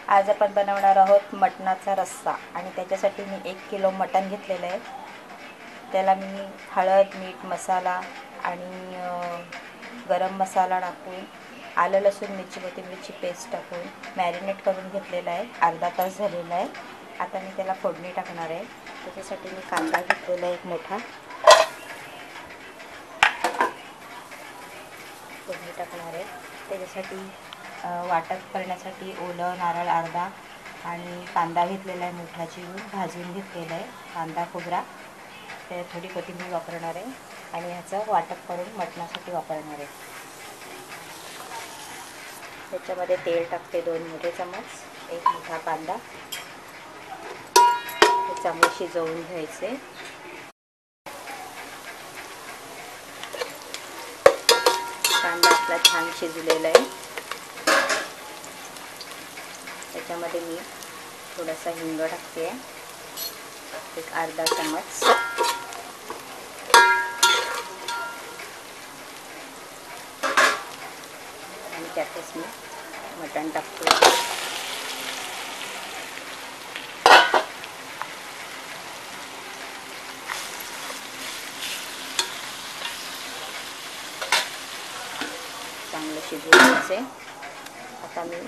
आज आपण बनवणार आहोत मटणाचा रस्सा आणि त्याच्यासाठी मी 1 किलो मटण घेतलेलं आहे। त्याला मी हळद, मीठ, मसाला आणि गरम मसाला टाकून आलं लसूण मिरची कोथिंबीरची पेस्ट टाकून मॅरिनेट करून घेतलेला आहे। अर्धा तास झालेला आहे। आता मी त्याला फोडणी टाकणार आहे। त्याच्यासाठी मी कांदा घेतलेला आहे एक मोठा, फोडणी टाकणार आहे। त्याच्यासाठी वाटप करण्यासाठी ओलं नारळ अर्धा आणि कांदा घेतलेला आहे मोठा चिरून भाजून घेतलेला आहे। कांदा खोबरा, ते थोडी कोथिंबीर वापरणार आहे आणि ह्याचं वाटप करून मटणासाठी वापरणार आहे। त्याच्यामध्ये तेल टाकते 2 मोठे चमच, एक मोठा कांदा हे चांगले शिजवून घ्यायचे। कांदा आपला छान शिजलेला आहे। त्याच्यामध्ये मी थोडासा हिंग टाकते, एक अर्धा चमच, आणि त्यातच मी मटण टाकते। चांगलं शिजवून घ्यायचे। आता मी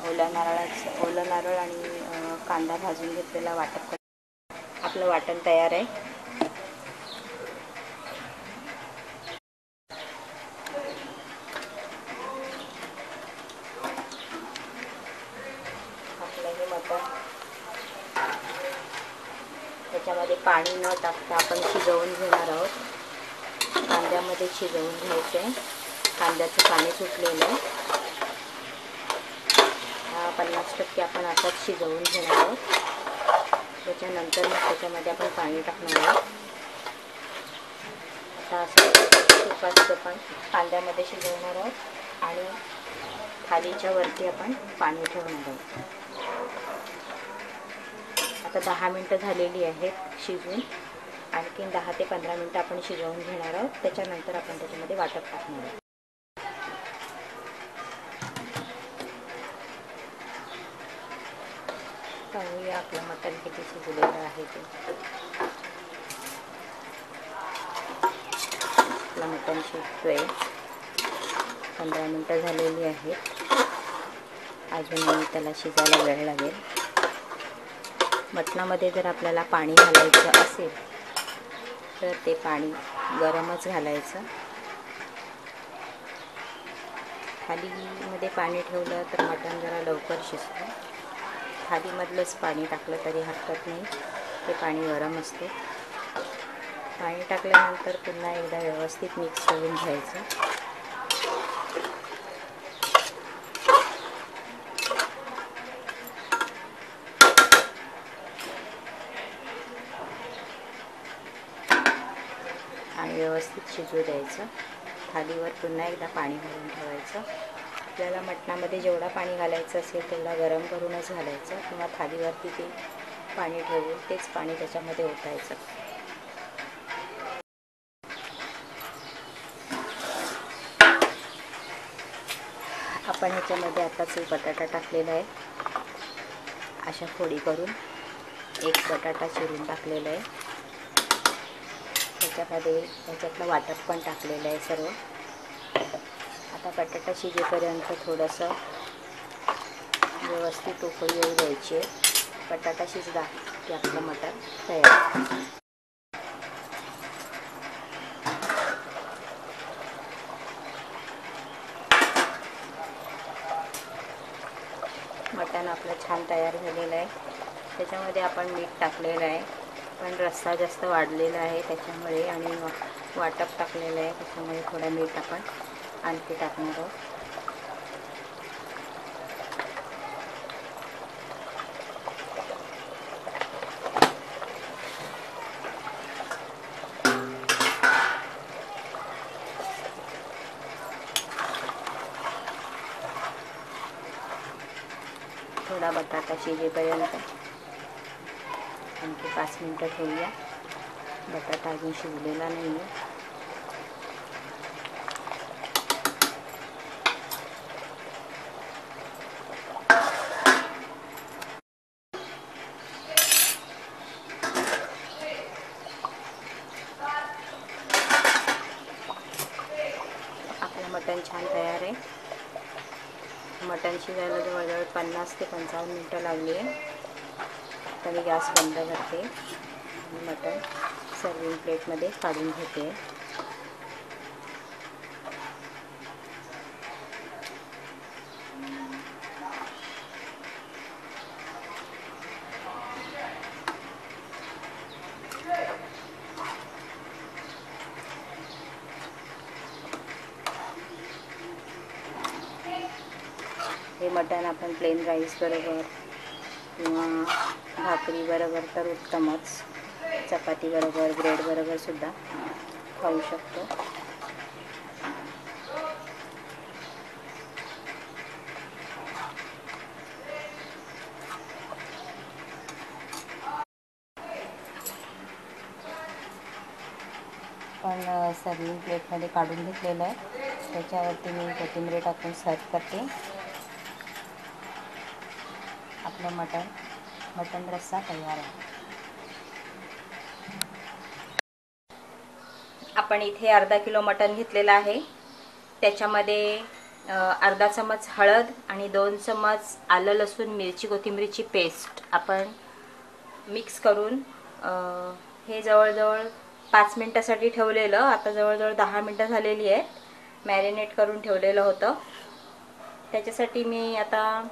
ओला नारळ आणि कांदा भाजून घेतलेला वाटप कर। आपलं वाटण तयार आहे। आपलं हे मटण त्याच्यामध्ये पाणी न टाकता आपण शिजवून घेणार आहोत। कांद्यामध्ये शिजवून घ्यायचे। कांद्याचं पाणी सुटलेलं आहे। 50% आपण आताच शिजवून घेणार आहोत। त्याच्यानंतर मग त्याच्यामध्ये आपण पाणी टाकणार आहोत। आता असं आपण कांद्यामध्ये शिजवणार आहोत आणि थालीच्या वरती आपण पाणी ठेवणार आहोत। आता 10 मिनिटं झालेली आहेत शिजून। आणखीन 10 ते 15 मिनिटं आपण शिजवून घेणार आहोत। त्याच्यानंतर आपण त्याच्यामध्ये वाटप टाकणार आहोत। पाहूया आपलं मटण किती शिजलेलं आहे ते। आपलं मटण शिजतोय, 15 मिनिटं झालेली आहेत। अजूनही त्याला शिजायला वेळ लागेल। मटणामध्ये जर आपल्याला पाणी घालायचं असेल तर ते पाणी गरमच घालायचं। थालीमध्ये पाणी ठेवलं तर मटण जरा लवकर शिजतं। थालीमधलंच पाणी टाकलं तरी हरकत नाही, ते पाणी गरम असते। पाणी टाकल्यानंतर पुन्हा एकदा व्यवस्थित मिक्स करून घ्यायचं। आणि व्यवस्थित शिजू द्यायचं। थालीवर पुन्हा एकदा पाणी घालून ठेवायचं। आपल्याला मटणामध्ये जेवढा पाणी घालायचं असेल तेवढा गरम करूनच घालायचं किंवा थालीवरती ते पाणी ठेवून तेच पाणी त्याच्यामध्ये ओतायचं। आपण ह्याच्यामध्ये आताच एक बटाटा टाकलेला आहे। अशा फोडी करून एक बटाटा चिरून टाकलेला आहे। त्याच्यातलं वाटप पण टाकलेलं आहे सर्व। आता बटाटा शिजेपर्यंत थोडंसं व्यवस्थित उकळी येऊ द्यायची आहे। बटाटा शिजला की आपलं मटण तयार। मटण आपलं छान तयार झालेलं आहे। त्याच्यामध्ये आपण मीठ टाकलेलं आहे, पण रस्सा जास्त वाढलेला आहे त्याच्यामुळे, आणि वाटप टाकलेलं आहे त्याच्यामुळे थोडं मीठ आपण आणखी टाकणार आहोत। थोडा बटाटा शिजेपर्यंत आणखी 5 मिनिटं ठेवूया। बटाटा अजून शिजलेला नाही आहे। मटण छान तयार आहे. मटण शिजायला जवळजवळ 50 ते 55 मिनटं लागली आहे. आता मी गॅस बंद करते आणि मटण सर्विंग प्लेटमध्ये काढून घेते. हे मटण आपण प्लेन राईस बरोबर किंवा भाकरी बरोबर तर उत्तमच, चपाती बरोबर, ब्रेड बरोबर सुद्धा खाऊ शकतो. पण सर्विंग प्लेटमध्ये काढून घेतलेलं आहे. त्याच्यावरती मी कोथिंबीर टाकून सर्व करते. आपलं मटण रस्सा तयार आहे. आपण इथे अर्धा किलो मटण घेतलेलं आहे. त्याच्यामध्ये अर्धा चमच हळद आणि 2 चमच आलं लसूण मिरची कोथिंबीरची पेस्ट आपण मिक्स करून हे जवळजवळ 5 मिनटासाठी ठेवलेलं. आता जवळजवळ 10 मिनटं झालेली आहेत. मॅरिनेट करून ठेवलेलं होतं. त्याच्यासाठी मी आता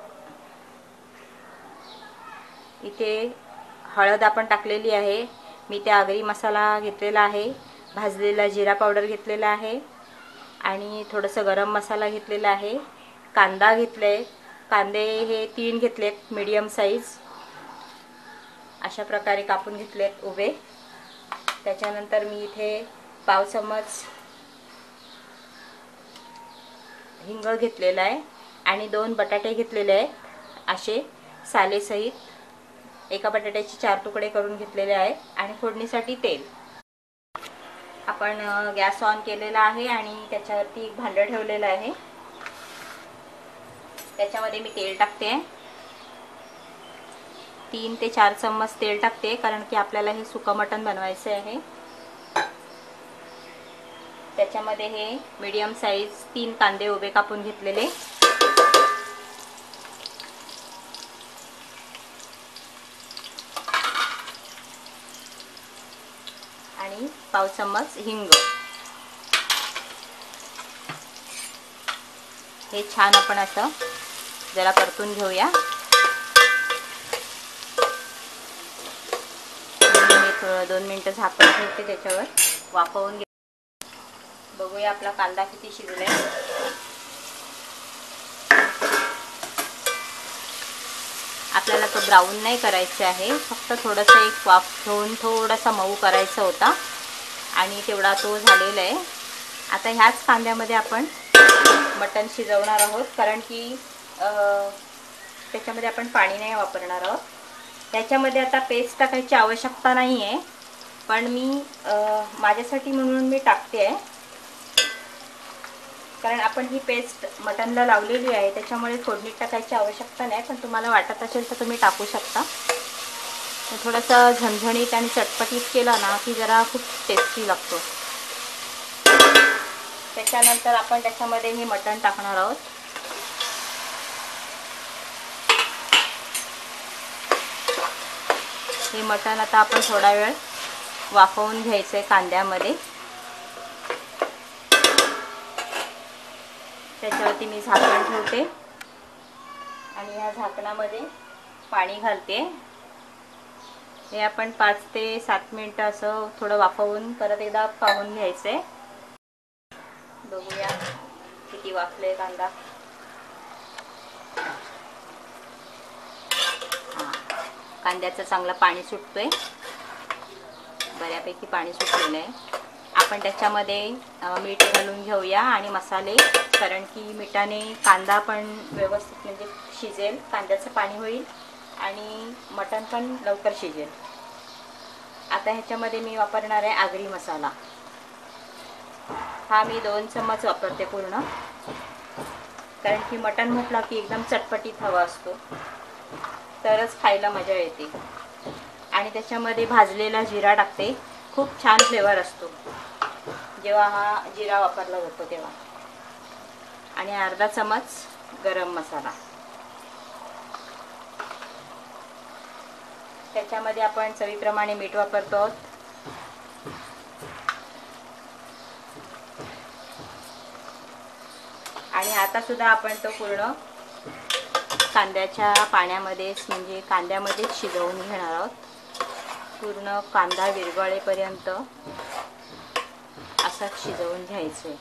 इथे हळद आपण टाकलेली आहे. मी त्या आगरी मसाला घेतलेला आहे, भाजलेला जिरा पावडर घेतलेला आहे आणि थोडंसं गरम मसाला घेतलेला आहे. कांदा घेतले, कांदे हे 3 घेतलेत मीडियम साईज, अशा प्रकारे कापून घेतलेत उभे. त्याच्यानंतर मी इथे पाव चमच हिंग घेतलेला आहे आणि 2 बटाटे घेतलेले आहेत असे सालेसहित. एका बटाट्याचे 4 तुकडे करून घेतलेले आहेत आणि फोडणीसाठी तेल. आपण गॅस ऑन केलेला आहे आणि त्याच्यावरती एक भांडं ठेवलेलं आहे. त्याच्यामध्ये मी तेल टाकते. 3 ते 4 चम्मच तेल टाकते, कारण की आपल्याला हे सुकं मटण बनवायचं आहे. त्याच्यामध्ये हे मीडियम साईज 3 कांदे उभे कापून घेतलेले आणि पाव चम्मच हिंग हे छान आपण असं जरा परतून घेऊया. मी थोडं 2 मिनिटं झाकून ठेवते, त्याच्यावर वाफवून घे. बघूया आपला कांदा किती शिजलाय. आपल्याला तो ब्राऊन नाही करायचा आहे, फक्त थोडंसं एक वाफ घेऊन थोडासा मऊ करायचा होता आणि तेवढा तो झालेला आहे. आता ह्याच कांद्यामध्ये आपण मटण शिजवणार आहोत, कारण की त्याच्यामध्ये आपण पाणी नाही वापरणार आहोत. त्याच्यामध्ये आता पेस्ट टाकायची आवश्यकता नाही आहे, पण मी माझ्यासाठी म्हणून मी टाकते आहे, कारण आपण ही पेस्ट मटणला लावलेली आहे. त्याच्यामुळे फोडणीत टाकायची आवश्यकता नाही, पण तुम्हाला वाटत असेल तर तुम्ही टाकू शकता. थोडंसं झणझणीत आणि चटपटीत केला ना की जरा खूप टेस्टी लागतो. त्याच्यानंतर आपण त्याच्यामध्ये हे मटण टाकणार आहोत. हे मटण आता आपण थोडा वेळ वाफवून घ्यायचं आहे कांद्यामध्ये. त्याच्यावरती मी झाकण ठेवते आणि या झाकणामध्ये पाणी घालते. हे आपण 5 ते 7 मिनिटं असं थोडं वाफवून परत एकदा पाहून घ्यायचं आहे. बघूया किती वाफले कांदा. कांद्याचं चांगलं पाणी सुटतोय, बऱ्यापैकी पाणी सुटलेलं आहे. आपण त्याच्यामध्ये मीठ घालून घेऊया आणि मसाले, कारण की मिठाने कांदा पण व्यवस्थित म्हणजे शिजेल, कांद्याचं पाणी होईल आणि मटण पण लवकर शिजेल. आता ह्याच्यामध्ये मी वापरणार आहे आगरी मसाला. हा मी 2 चम्मच वापरते पूर्ण, कारण की मटण म्हटलं की एकदम चटपटीत हवा असतो, तरच खायला मजा येते. आणि त्याच्यामध्ये भाजलेला जिरा टाकते, खूप छान फ्लेवर असतो जेव्हा हा जिरा वापरला जातो तेव्हा. आणि अर्धा चमच गरम मसाला. त्याच्यामध्ये आपण चवीप्रमाणे मीठ वापरतो आहोत. आणि आता सुद्धा आपण तो पूर्ण कांद्याच्या पाण्यामध्येच म्हणजे कांद्यामध्येच शिजवून घेणार आहोत. पूर्ण कांदा विरघळेपर्यंत असाच शिजवून घ्यायचे.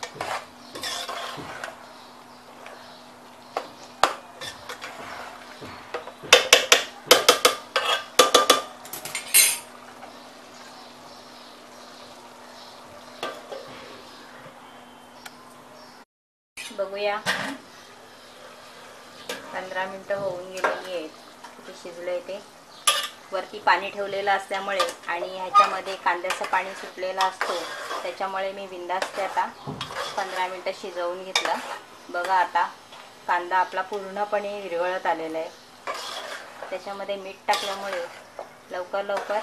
बघूया 15 मिनिटं होऊन गेलेली आहेत. किती शिजलंय ते. वरती पाणी ठेवलेलं असल्यामुळे आणि ह्याच्यामध्ये कांद्याचं पाणी सुटलेलं असतो त्याच्यामुळे मी बिंदास्त आता 15 मिनिटं शिजवून घेतलं. बघा आता कांदा आपला पूर्णपणे विरघळत आलेला आहे. त्याच्यामध्ये मीठ टाकल्यामुळे लवकर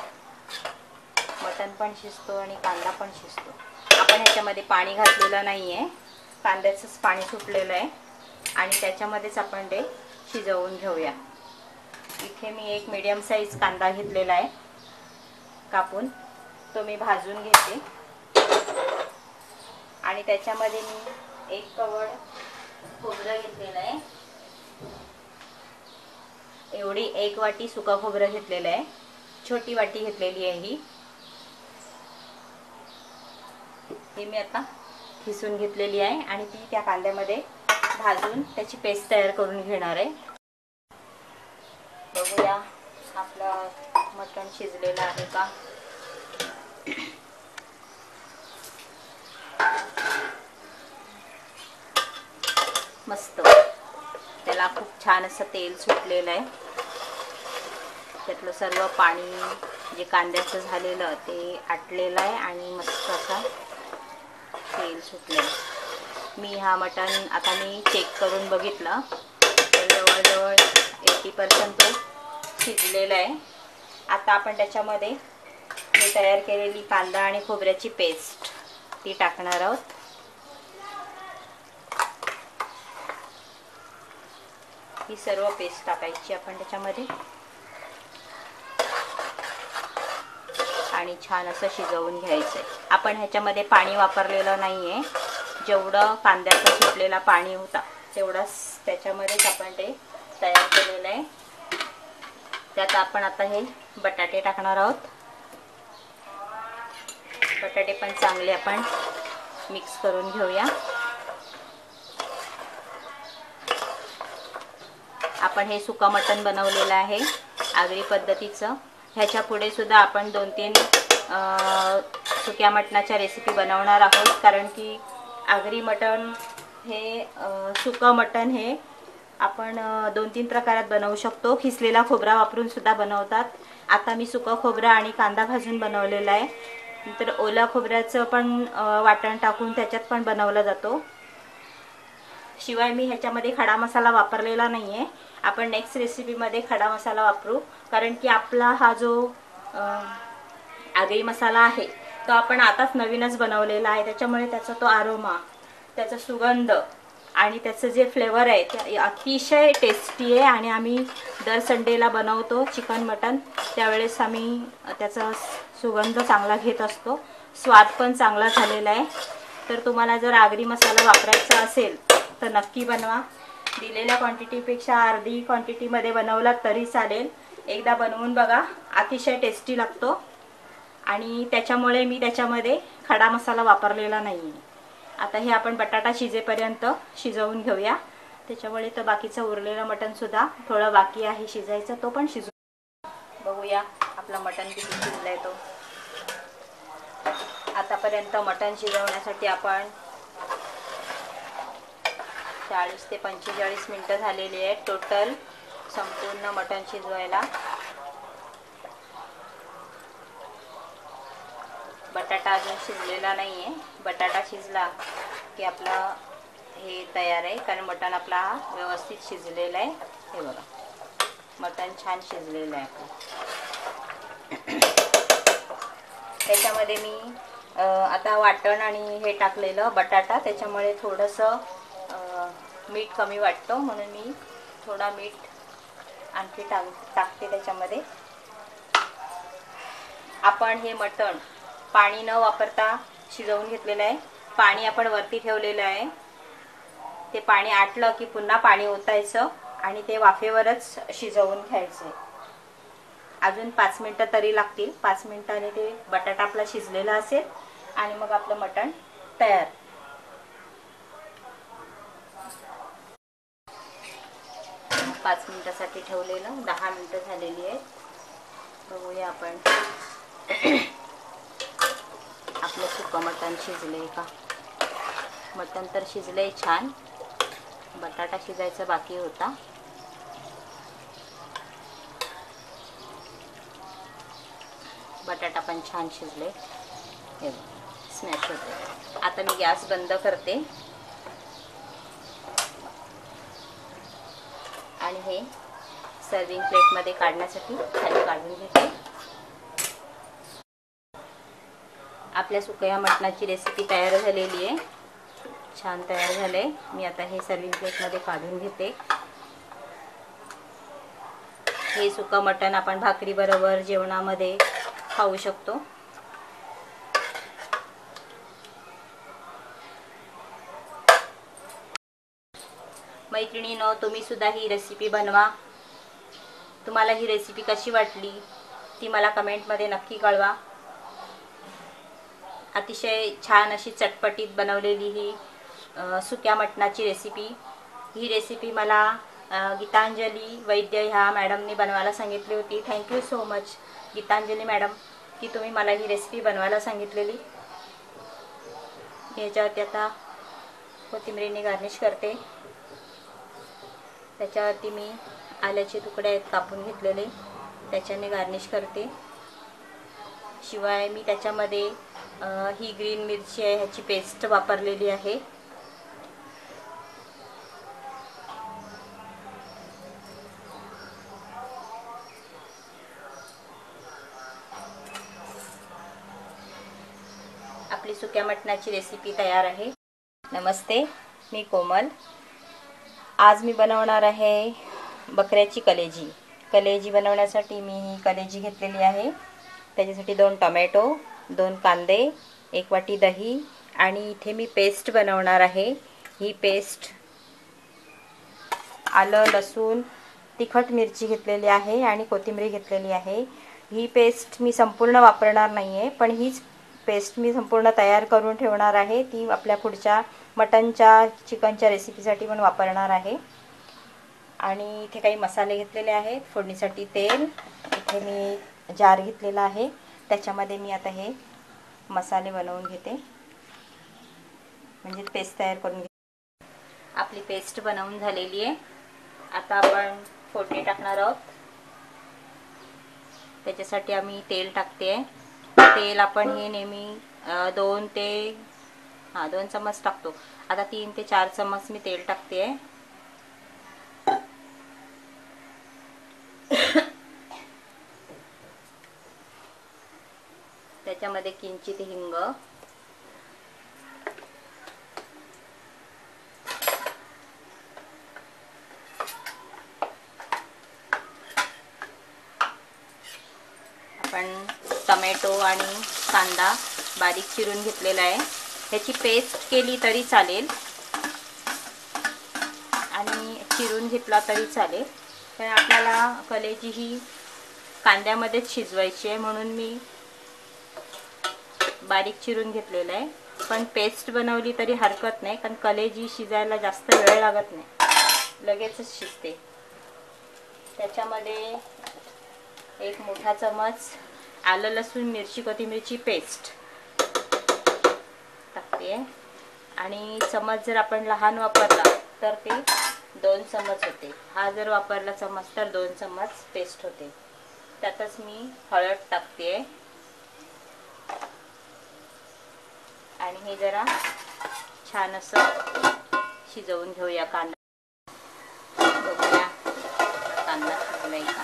मटण पण शिजतो आणि कांदा पण शिजतो. आपण ह्याच्यामध्ये पाणी घातलेलं नाही आहे, कांद्याचंच पाणी सुटलेलं आहे आणि त्याच्यामध्येच आपण ते शिजवून घेऊया. इथे मी एक मीडियम साईज कांदा घेतलेला आहे कापून, तो मी भाजून घेते आणि त्याच्यामध्ये मी एक कवळ खोबरं घेतलेलं आहे. एवढी एक वाटी सुका खोबरं घेतलेलं आहे. छोटी वाटी घेतलेली आहे ही मी आता खिसून घेतलेली आहे आणि ती त्या कांद्यामध्ये भाजून त्याची पेस्ट तयार करून घेणार आहे. बघूया आपलं मटण शिजलेलं आहे का. मस्त, त्याला खूप छान असं तेल सुटलेलं आहे. त्यातलं सर्व पाणी जे कांद्याचं झालेलं ते आटलेलं आहे आणि मस्त असा तेल सुटलेलं. मी हा मटण आता मी चेक करून बघितलं तर जवळजवळ 80% तो शिजलेला आहे. आता आपण त्याच्यामध्ये हे तयार केलेली कांदा आणि खोबऱ्याची पेस्ट ती टाकणार आहोत. ही सर्व पेस्ट टाकायची आपण त्याच्यामध्ये आणि छान असं शिजवून घ्यायचं आहे. आपण ह्याच्यामध्ये पाणी वापरलेलं नाही आहे. जेवढं कांद्याचा सुटलेला पाणी होता तेवढाच त्याच्यामध्येच आपण ते तयार केलेलं आहे. त्यात आपण आता हे बटाटे टाकणार आहोत. बटाटे पण चांगले आपण मिक्स करून घेऊया. आपण हे सुका मटण बनवलेलं आहे आगरी पद्धतीचं. ह्याच्या पुढे सुद्धा आपण 2-3 सुक्या मटणाच्या रेसिपी बनवणार आहोत, कारण की आगरी मटण हे सुकं मटण हे आपण 2-3 प्रकारात बनवू शकतो. खिसलेला खोबरा वापरून सुद्धा बनवतात. आता मी सुकं खोबरा आणि कांदा भाजून बनवलेला आहे. नंतर ओला खोबऱ्याचं पण वाटण टाकून त्याच्यात पण बनवला जातो. शिवाय मी ह्याच्यामध्ये खडा मसाला वापरलेला नाही आहे. आपण नेक्स्ट रेसिपीमध्ये खडा मसाला वापरू, कारण की आपला हा जो आगरी मसाला आहे तो आपण आताच नवीनच बनवलेला आहे. त्याच्यामुळे त्याचा तो आरोमा, त्याचा सुगंध आणि त्याचं जे फ्लेवर आहे ते अतिशय टेस्टी आहे. आणि आम्ही दर संडेला बनवतो चिकन मटन, त्यावेळेस आम्ही त्याचा सुगंध चांगला घेत असतो. स्वाद पण चांगला झालेला आहे. तर तुम्हाला जर आगरी मसाला वापरायचा असेल तर नक्की बनवा. दिलेल्या क्वांटिटीपेक्षा अर्धी क्वांटिटीमध्ये बनवला तरी चालेल. एकदा बनवून बघा, अतिशय टेस्टी लागतो. आणि त्याच्यामुळे मी त्याच्यामध्ये खडा मसाला वापरलेला नाही आहे. आता हे आपण बटाटा शिजेपर्यंत शिजवून घेऊया. त्याच्यामुळे तर बाकीचं उरलेलं मटणसुद्धा थोडं बाकी आहे शिजायचं, तो पण शिजू. बघूया आपलं मटण किती शिजलं आहे तो. आतापर्यंत मटण शिजवण्यासाठी आपण 40 ते 45 मिनटं झालेली आहेत टोटल संपूर्ण मटण शिजवायला. बटाटा अजून शिजलेला नाही आहे. बटाटा शिजला की आपला हे तयार आहे, कारण मटण आपला व्यवस्थित शिजलेला आहे. हे बघा, मटण छान शिजलेलं आहे आपलं. त्याच्यामध्ये मी आता वाटण आणि हे टाकलेलं बटाटा, त्याच्यामुळे थोडंसं मीठ कमी वाटतं म्हणून मी थोडा मीठ आणखी टाकते त्याच्यामध्ये. आपण हे मटण पाणी न वापरता शिजवून घेतलेलं आहे. पाणी आपण वरती ठेवलेलं आहे. ते पाणी आटलं की पुन्हा पाणी ओतायचं आणि ते वाफेवरच शिजवून घ्यायचं. अजून 5 मिनटं तरी लागतील. 5 मिनिटांनी ते बटाटा आपला शिजलेला असेल आणि मग आपलं मटण तयार. पाच मिनिटासाठी ठेवलेलं, 10 मिनिटं झालेली आहेत. बघूया आपण आपलं सुकं मटण शिजलंय का. मटण तर शिजलंय छान, बटाटा शिजायचा बाकी होता. बटाटा पण छान शिजले, हे स्मॅश होते. आता मी गॅस बंद करते आणि हे सर्विंग प्लेटमध्ये काढण्यासाठी खाली काढून घेते. आपल्या सुक्या मटणाची रेसिपी तयार झालेली आहे, छान तयार झाले. मी आता हे सर्विंग प्लेटमध्ये काढून घेते. हे सुकं मटण आपण भाकरी बरोबर जेवणामध्ये खाऊ शकतो. मैत्रिणींनो, तुम्ही सुद्धा ही रेसिपी बनवा. तुम्हाला ही रेसिपी कशी वाटली ती मला कमेंटमध्ये नक्की कळवा. अतिशय छान अशी चटपटीत बनवलेली ही सुक्या मटणाची रेसिपी. ही रेसिपी मला गीतांजली वैद्य ह्या मॅडमनी बनवायला सांगितली होती. Thank you so much Geetanjali madam की तुम्ही मला ही रेसिपी बनवायला सांगितलेली. याच्यावरती आता कोथिंबीरीने गार्निश करते. त्याच्यावरती मी आल्याचे तुकडे आहेत कापून घेतलेले, त्याच्याने गार्निश करते. शिवाय मी त्याच्यामध्ये ही ग्रीन मिरची आहे ह्याची पेस्ट वापरलेली आहे. आपली सुक्या मटणाची रेसिपी तयार आहे. नमस्ते, मी कोमल. आज मी बनवणार आहे बकऱ्याची कलेजी. कलेजी बनवण्यासाठी मी ही कलेजी घेतलेली आहे. त्याच्यासाठी 2 टोमॅटो, 2 कांदे, 1 वाटी दही आणि इथे मी पेस्ट बनवणार आहे. ही पेस्ट आलं, लसूण, तिखट मिरची घेतलेली आहे आणि कोथिंबीर घेतलेली आहे. ही पेस्ट मी संपूर्ण वापरणार नाही आहे, पण हीच पेस्ट मी संपूर्ण तयार करून ठेवणार आहे. ती आपल्या पुढच्या मटनच्या चिकनच्या रेसिपीसाठी पण वापरणार आहे. आणि इथे काही मसाले घेतलेले आहेत. फोडणीसाठी तेल, इथे मी जार घेतलेला आहे, त्याच्यामध्ये मी आता हे मसाले बनवून घेते, म्हणजे पेस्ट तयार करून घेते. आपली पेस्ट बनवून झालेली आहे. आता आपण फोडणी टाकणार आहोत. त्याच्यासाठी आम्ही तेल टाकते. तेल आपण हे नेहमी 2 चम्मच टाकतो. आता 3 ते 4 चम्मच मी तेल टाकते. त्याच्यामध्ये किंचित हिंग, आपण टोमॅटो आणि कांदा बारीक चिरून घेतलेला आहे. ह्याची पेस्ट केली तरी चालेल आणि चिरून घेतला तरी चालेल, पण आपल्याला कलेजी ही कांद्यामध्येच शिजवायची आहे म्हणून मी बारीक चिरून घेतलेलं आहे. पण पेस्ट बनवली तरी हरकत नाही, कारण कलेजी शिजायला जास्त वेळ लागत नाही, लगेचच शिजते. त्याच्यामध्ये 1 मोठा चमच आलं, लसूण, मिरची, कोथिंबीरची पेस्ट टाकते आणि चमच जर आपण लहान वापरला तर ते 2 चमच होते. हा जर वापरला चमच तर 2 चमच पेस्ट होते. त्यातच मी हळद टाकते आणि हे जरा छान असं शिजवून घेऊया. कांदा बघूया कांदा शिजलाय का.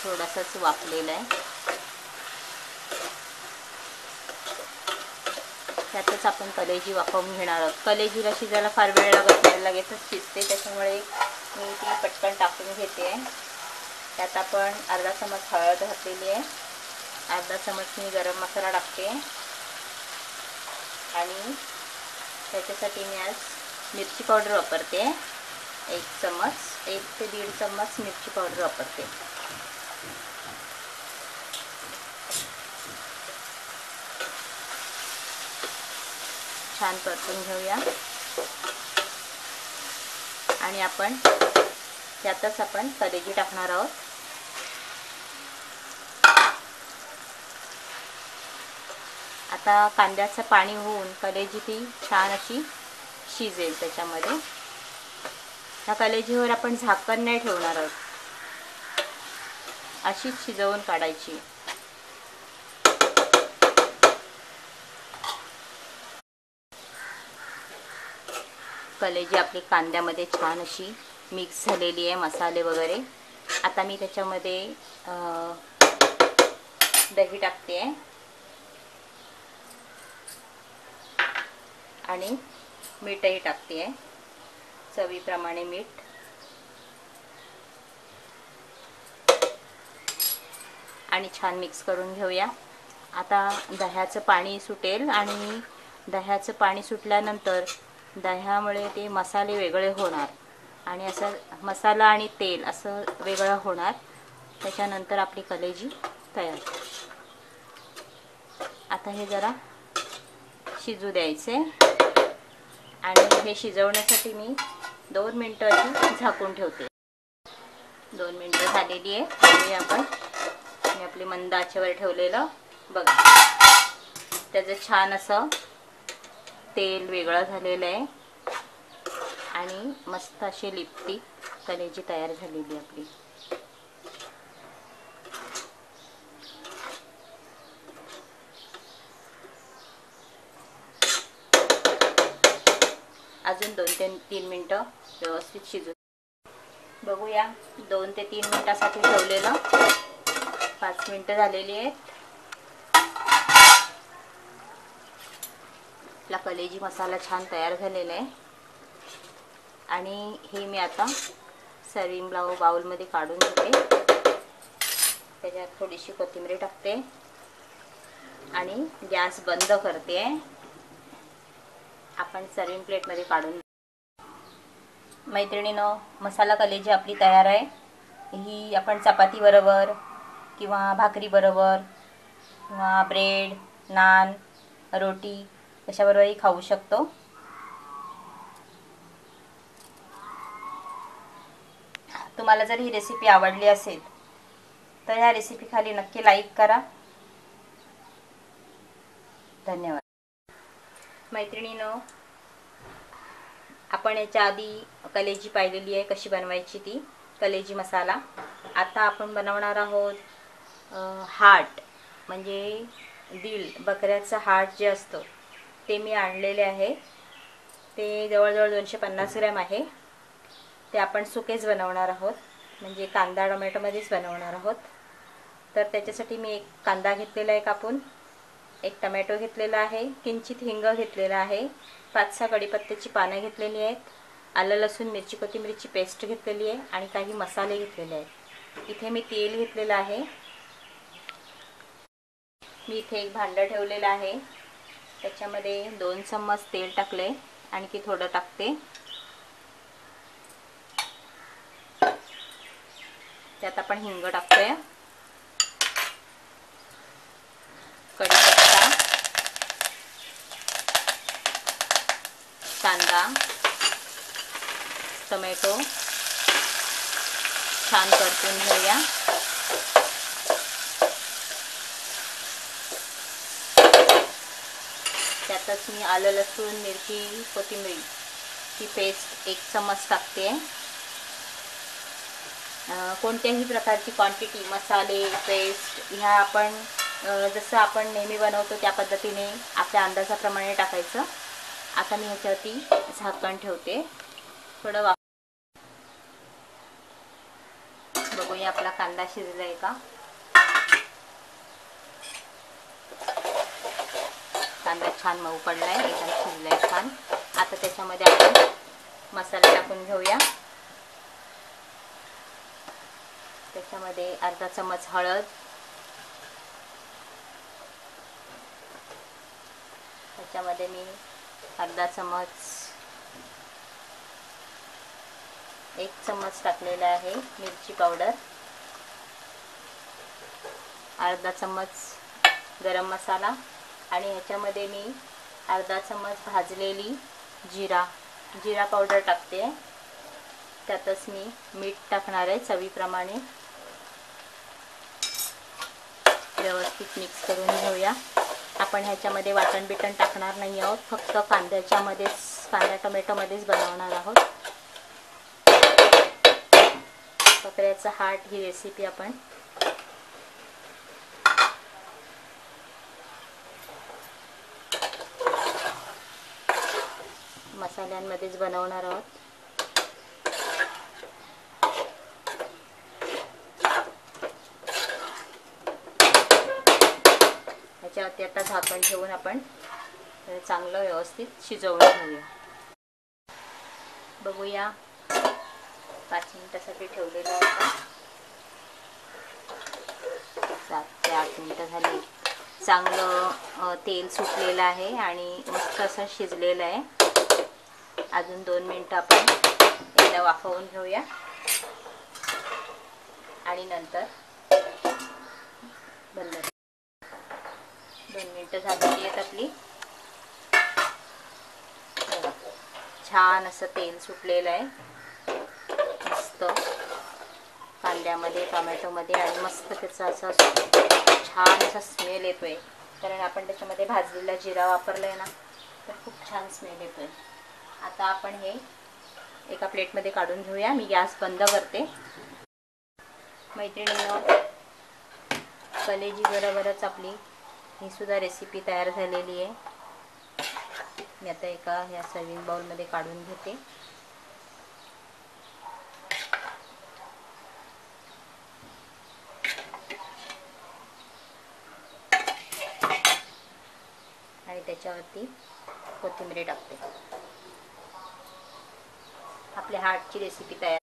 थोडासाच वाफलेला आहे. त्यातच आपण कलेजी वाफवून घेणार आहोत. कलेजीला शिजायला फार वेळ लागत नाही, लगेचच शिजते, त्याच्यामुळे मी ती पटकन टाकून घेते. त्यात आपण अर्धा चमच हळद घातलेली आहे, अर्धा चमच मी गरम मसाला टाकते आणि त्याच्यासाठी मी आज मिरची पावडर वापरते. 1 ते 1.5 चम्मच मिरची पावडर वापरते. छान परतून घेऊया आणि आपण त्यातच आपण कलेजी टाकणार आहोत. आता कांद्याचं पाणी होऊन कलेजी ती छान अशी शिजेल. त्याच्यामध्ये ह्या कलेजीवर आपण झाकण नाही ठेवणार आहोत, अशीच शिजवून काढायची. कलेजी आपली कांद्यामध्ये छान अशी मिक्स झालेली आहे, मसाले वगैरे. आता मी त्याच्यामध्ये दही टाकते आणि मीठही टाकते, चवीप्रमाणे मीठ. आणि छान मिक्स करून घेऊया. आता दह्याचं पाणी सुटेल आणि दह्याचं पाणी सुटल्यानंतर दह्यामुळे ते मसाले वेगळे होणार आणि असं मसाला आणि तेल असं वेगळं होणार. त्याच्यानंतर आपली कलेजी तयार. आता हे जरा शिजू द्यायचे आणि हे शिजवण्यासाठी मी 2 मिनिटं अशी झाकून ठेवते. 2 मिनिटं झालेली आहे आणि आपण मी आपली मंद आचेवर ठेवलेलं बघा, त्याचं छान असं तेल वेगळं झालेलं आहे आणि मस्त अशी लिपटी कलेजी तयार झालेली आपली. अजून 2 ते 3 मिनिटं व्यवस्थित शिजू बघूया. 2 ते 3 मिनिटासाठी ठेवलेलं, 5 मिनिटं झालेली आहेत. आपला कलेजी मसाला छान तयार झालेला आहे आणि हे मी आता सर्विंग बाउलमध्ये काढून घेते. त्याच्यात थोडीशी कोथिंबीर टाकते आणि गॅस बंद करते. आपण सर्विंग प्लेटमध्ये काढून. मैत्रिणींनो, मसाला कलेजी आपली तयार आहे. ही आपण चपाती बरोबर किंवा भाकरी बरोबर किंवा ब्रेड, नान, रोटी कशाबरोबरही खाऊ शकतो. तुम्हाला जर ही रेसिपी आवडली असेल तर ह्या रेसिपी खाली नक्की लाईक करा. धन्यवाद. मैत्रिणींनो, आपण याच्या आधी कलेजी पाहिलेली आहे कशी बनवायची, ती कलेजी मसाला. आता आपण बनवणार आहोत हार्ट, म्हणजे दिल, बकऱ्याचं हार्ट जे असतं ते मी आणलेले आहे. ते जवळजवळ 250 ग्रॅम आहे. ते आपण सुकेच बनवणार आहोत, म्हणजे कांदा टोमॅटोमध्येच बनवणार आहोत. तर त्याच्यासाठी मी 1 कांदा घेतलेला आहे कापून, 1 टमॅटो घेतलेला आहे, किंचित हिंग घेतलेला आहे, 5-6 कढीपत्त्याची पानं घेतलेली आहेत, आलं लसूण मिरची कोथिंबीरची पेस्ट घेतलेली आहे आणि काही मसाले घेतलेले आहेत. इथे मी तेल घेतलेलं आहे. मी इथे एक भांडं ठेवलेलं आहे, त्याच्यामध्ये 2 चम्मच तेल टाकले, आणखी थोडं टाकते. त्यात आपण हिंग टाकतोय, कढीपत्ता, कांदा, टोमॅटो छान परतून घेऊया. त्यातच मी आलं लसूण मिरची कोथिंबीरची पेस्ट 1 चम्मच टाकते. कोणत्याही प्रकारची क्वांटिटी मसाले पेस्ट ह्या आपण जसं आपण नेहमी बनवतो त्या पद्धतीने आपल्या अंदाजाप्रमाणे टाकायचं. आता मी ह्याच्यावरती झाकण ठेवते. थोडं बघूया आपला कांदा शिजला आहे का. कांदा छान मऊ पडला आहे, एकदम शिजला आहे छान. आता त्याच्यामध्ये आपण मसाला टाकून घेऊया. त्याच्यामध्ये अर्धा चमच हळद, त्याच्यामध्ये मी अर्धा चमच, 1 चमच टाकलेला आहे मिरची पावडर, अर्धा चमच गरम मसाला आणि ह्याच्यामध्ये मी अर्धा चमच भाजलेली जिरा पावडर टाकते. त्यातच मी मीठ टाकणार आहे चवीप्रमाणे. व्यवस्थित मिक्स करून घेऊया. आपण ह्याच्यामध्ये वाटण बिटण टाकणार नाही आहोत, फक्त कांदा टोमॅटोमध्येच बनवणार आहोत. बकऱ्याचा हार्ट ही रेसिपी आपण मसाल्यांमध्येच बनवणार आहोत. ह्याच्यावरती आता झाकण ठेवून आपण चांगलं व्यवस्थित शिजवून घेऊया. बघूया, 5 मिनिटासाठी ठेवलेलं आहे. 7 ते 8 मिनिटं झाली. चांगलं तेल सुटलेलं आहे आणि मस्त असं शिजलेलं आहे. अजून 2 मिनिटं आपण एकदा वाफवून घेऊया आणि नंतर बंद. 2 मिनिटं झालेली आहेत आपली. छान असं तेल सुटलेलं आहे, मस्त कांद्यामध्ये टोमॅटोमध्ये, आणि मस्त त्याचा असा छान असा स्मेल येतोय. कारण आपण त्याच्यामध्ये भाजलेला जिरा वापरला आहे ना, तर खूप छान स्मेल येतोय. आता आपण हे एका प्लेटमध्ये काढून घेऊया. मी गॅस बंद करते. मैत्रिणींनो, कलेजी बरोबरच आपली ही सुद्धा रेसिपी तयार झालेली आहे. मी आता एका ह्या सर्विंग बाउलमध्ये काढून घेते. आणि त्याच्यावरती कोथिंबीर टाकते. आपल्या हार्टची रेसिपी तयार.